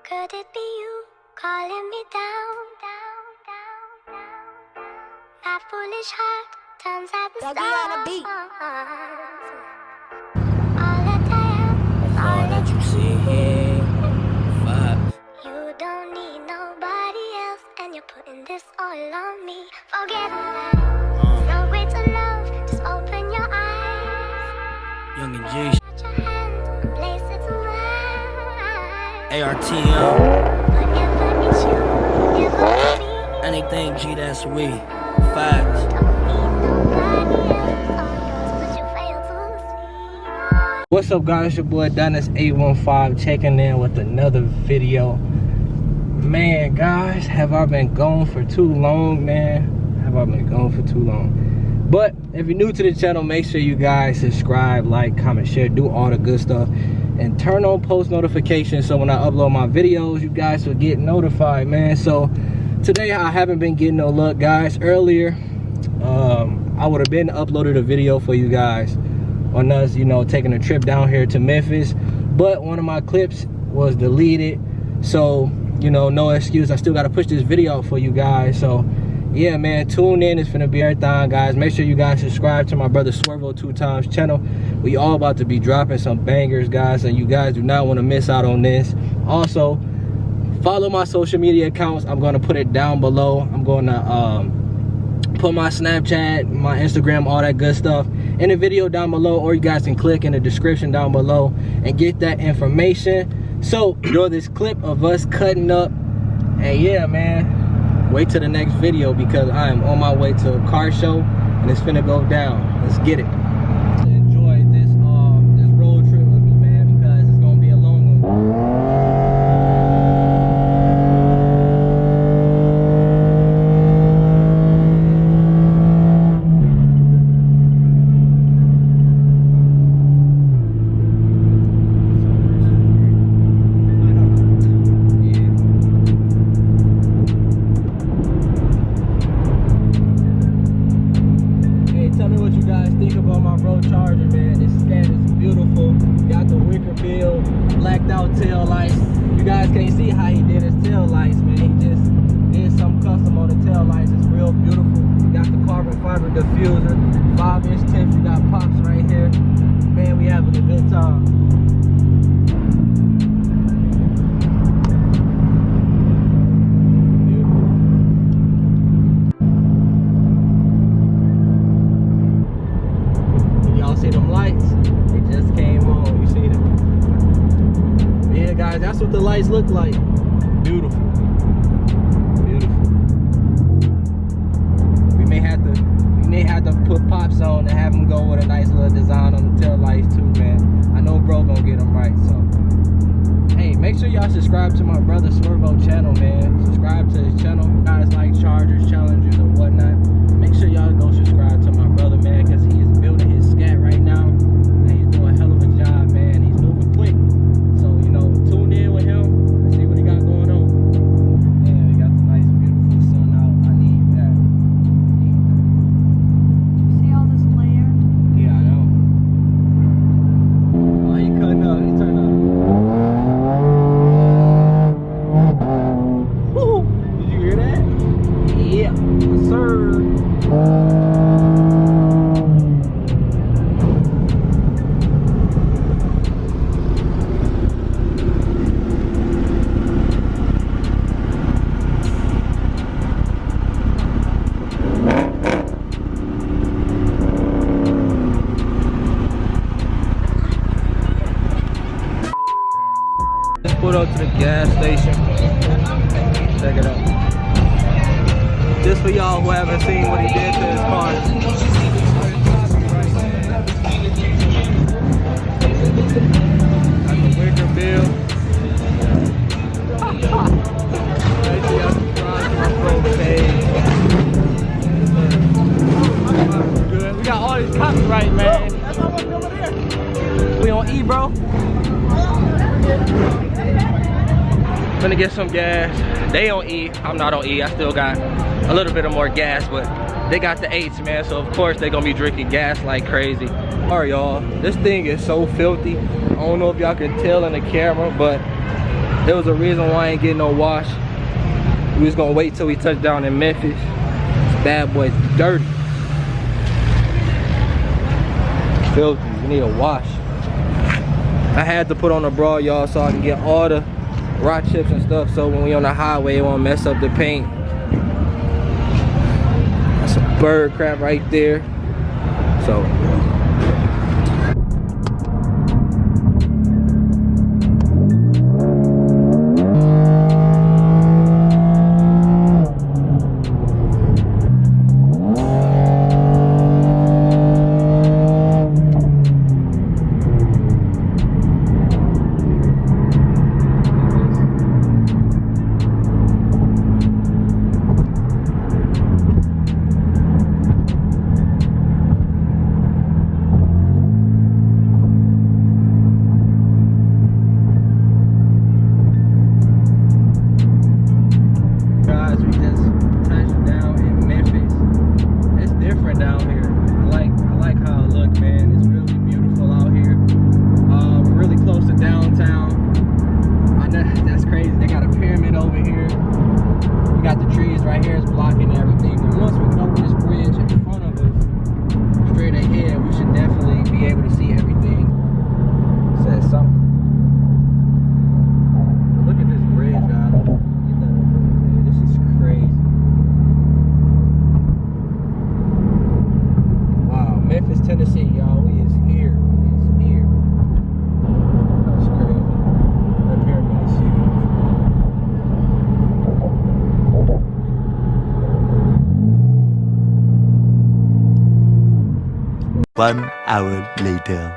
Could it be you calling me down, down, down, down? My foolish heart turns at the stars. All that I am is all that you see. You don't need nobody else, and you're putting this all on me. Forget now, no way to love. Just open your eyes. Young and G. Touch your hand and place it to mine. ARTL. Whatever it's you, whatever it's me. Anything G, that's we. Facts. Don't need nobody else, all yours, but you fail to see. What's up, guys? Your boy Adonnis 815 checking in with another video. Man, guys, have I been gone for too long, man? Have I been gone for too long? But if you're new to the channel, make sure you guys subscribe, like, comment, share, do all the good stuff, and turn on post notifications so when I upload my videos, you guys will get notified, man. So today I haven't been getting no luck, guys. Earlier, I would have been uploaded a video for you guys on us, you know, taking a trip down here to Memphis, but one of my clips was deleted. So, you know, no excuse. I still got to push this video out for you guys. So yeah, man, tune in. It's finna be everything, guys. Make sure you guys subscribe to my brother Swervo2Times channel. We all about to be dropping some bangers, guys, and you guys do not want to miss out on this. Also, follow my social media accounts. I'm going to put it down below. I'm going to put my Snapchat, my Instagram, all that good stuff in the video down below, or you guys can click in the description down below and get that information. So enjoy this clip of us cutting up, and yeah, man, wait till the next video because I am on my way to a car show and it's finna go down. Let's get it. Enjoy this this road trip with me, man, because it's gonna be a long one. Blacked out tail lights. You guys can't see how he did his tail lights, man. He just did some custom on the tail lights. It's real beautiful. You got the carbon fiber diffuser, 5-inch tips. You got pops right here. Man, we having a good time. Y'all see them lights? They just came on. You see them? Yeah, guys, that's what the lights look like. Beautiful. Beautiful. We may have to put pops on and have them go with a nice little design on the tail lights too, man. I know bro gonna get them right, so hey, make sure y'all subscribe to my brother Swervo channel, man. Subscribe to his channel. Guys like Chargers, Challengers, or whatnot. Make sure y'all go subscribe to my brother, man, because he is building his scat right now. And he's doing a hell of a job, man. He's moving quick. So, you know, tune in with him and see what he got going on. Man, we got the nice, beautiful sun out. I need that. You see all this land? Yeah, I know. Oh, he cutting up. He turning up. Woo! Did you hear that? Yeah, yes, sir. Let's put up to the gas station. Check it out. Just for y'all who haven't seen what he did to his car. Got the wicker bill. Make sure y'all subscribe to my bro page. Good. We got all these copyright, man. We on E, bro. Gonna get some gas. They on E, I'm not on E. I still got a little bit of more gas, but they got the 8s, man, so of course they gonna be drinking gas like crazy. All right, y'all, this thing is so filthy. I don't know if y'all can tell in the camera, but There was a reason why I ain't getting no wash. We was gonna wait till we touch down in Memphis. This bad boy's dirty. Filthy. We need a wash. I had to put on a bra, y'all, so I can get all the rock chips and stuff, so when we on the highway, it won't mess up the paint. That's some bird crap right there. So. One hour later.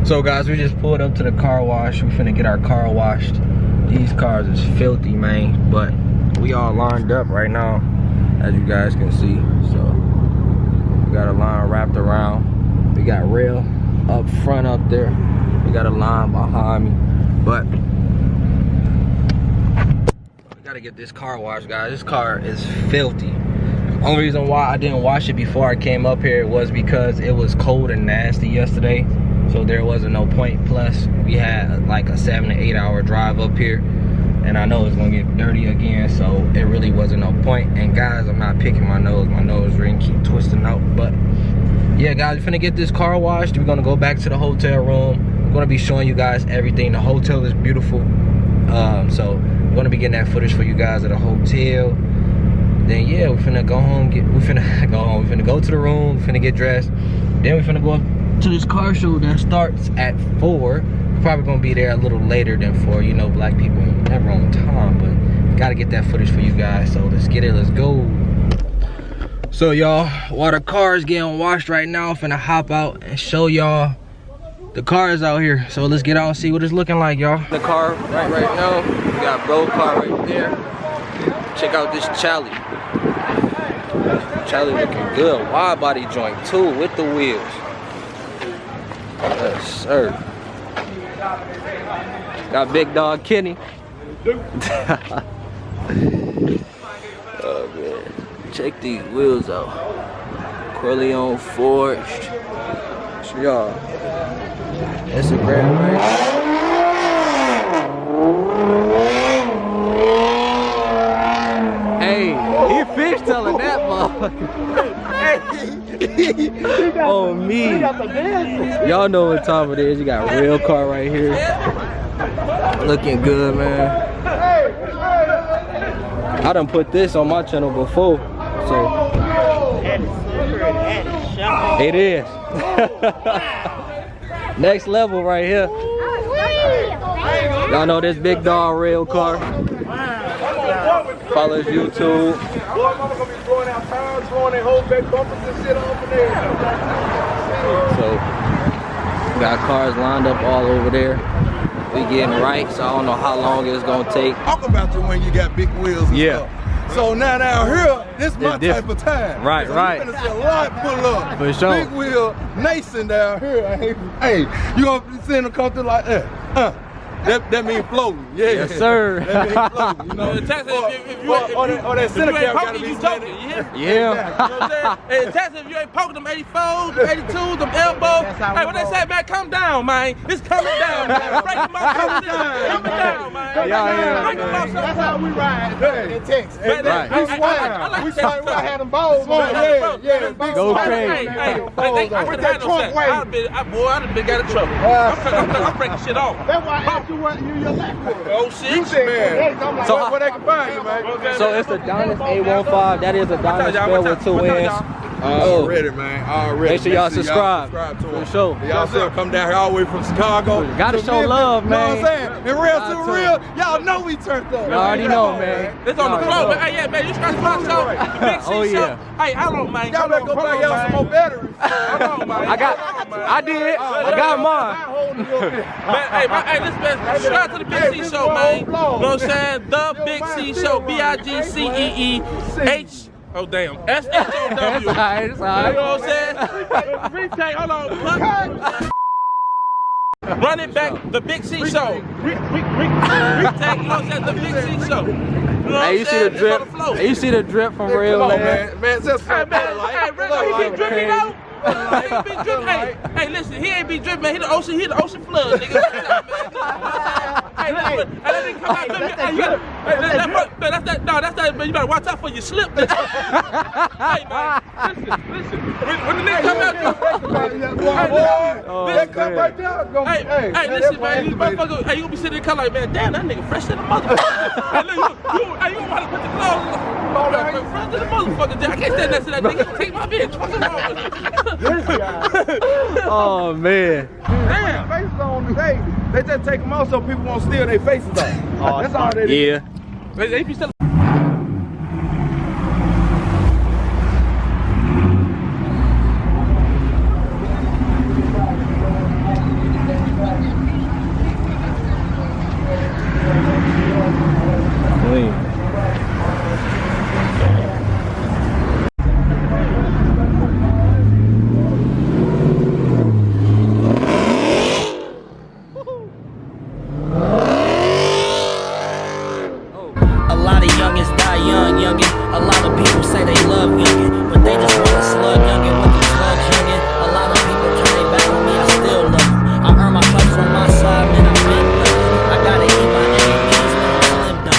So guys, we just pulled up to the car wash. We finna get our car washed. These cars is filthy, man. But we all lined up right now, as you guys can see. So we got a line wrapped around. We got rail up front up there. We got a line behind me. But we gotta get this car washed, guys. This car is filthy. Only reason why I didn't wash it before I came up here was because it was cold and nasty yesterday, so there wasn't no point. Plus we had like a 7 to 8 hour drive up here, and I know it's gonna get dirty again, so it really wasn't no point. And guys, I'm not picking my nose ring keep twisting out. But yeah guys, we're finna get this car washed. We're gonna go back to the hotel room. I'm gonna be showing you guys everything. The hotel is beautiful, so I'm gonna be getting that footage for you guys at the hotel. Then yeah, we finna go home, we finna go to the room, we finna get dressed. Then we finna go up to this car show that starts at 4. We're probably gonna be there a little later than 4. You know, black people ain't never on time, but gotta get that footage for you guys. So let's get it, let's go. So y'all, while the car is getting washed right now, I'm finna hop out and show y'all the cars out here. So let's get out and see what it's looking like, y'all. The car right now, we got bro car right there. Check out this Charlie. Charlie looking good. Wide body joint too with the wheels. Yes, sir. Got big dog Kenny. Oh man. Check these wheels out. Corleone forged. So y'all. Instagram right. Hey, he fish telling that motherfucker. Oh me. Y'all know what time it is. You got a real car right here. Looking good, man. I done put this on my channel before, so it is. Next level right here. Y'all know this big dog rail car. Follow his YouTube. So, got cars lined up all over there. We getting right, so I don't know how long it's gonna take. Talk about you when you got big wheels and stuff. So now down here, this is my type of time. Right, so right. You're gonna see a lot pull up. For sure. Big wheel Nason down here. Hey, you gonna see them come through like that. That means floating. Yeah. Yes, sir. That means floating. You know. In Texas, if you that center ain't cap gotta poking, be you slanted. joking. You hear me? Yeah. You know what I'm saying? Hey, in Texas, if you ain't poking them 84s, them 82s, them elbows, hey, what they say, man, come down, man. It's coming down, man. Break them off, coming down, man. Yeah. Break them off, That's how we ride in Texas. Man, Right. I like We that swing. We had them bowls on. Yeah. Go crazy. Hey, I couldn't have no sex. I'd have been got in trouble. I'm breaking shit off. That's why I asked you what you your left foot. Oh, shit. You said, Man. I'm like, So Where they can find you, man? So it's Adonnis 815. That is Adonnis spelled with 2 N's. Already, man. Already. Make sure y'all subscribe. to For him. sure. Y'all still come down here all the way from Chicago. Gotta to show Memphis. love, man. You know what I'm saying? And real Gotta to real, y'all know we turned up. Y'all already know, man. It's on the floor, man. Hey, yeah, man, you scratch my show. The Big C Oh, show. yeah. Hey, hold on, man. Y'all better go back and get some more batteries. Hold on, man. I got mine. Man, hey, listen, man. Shout out to the Big C show, man. You know what I'm saying? The Big C show. BIGCEEH. Oh, damn. It's SHOW. alright, it's alright. You know what I'm saying? Retake, hold on. Run it back, the Big C show. Retake, you know what I'm saying? The Big C show. You know what Hey, you I'm see the saying? It's drip? on the floor. Hey, you see the drip from Real, Come on, man? man. Just Hey, man, hey, Red, he be dripping though. He ain't be dripping. Hey, listen, he ain't be dripping, man. He the ocean flood, nigga. Hey, listen, hey, that nigga come out, hey, you gotta, that's that, man. You better watch out for your slip. Hey, man, listen. When the nigga come out, That come right there. hey, listen, man. You motherfucker, hey, you gonna be sitting in the car like, man, damn, that nigga fresh to the motherfucker. Hey, look, you don't know how to put the clothes on. Fresh to the motherfucker. I can't stand next to that nigga. He gonna take my bitch. What's wrong with you? Oh, man. Damn. Faces on today. They just take them off so people won't steal their faces off. That's all they do. Yeah. They be still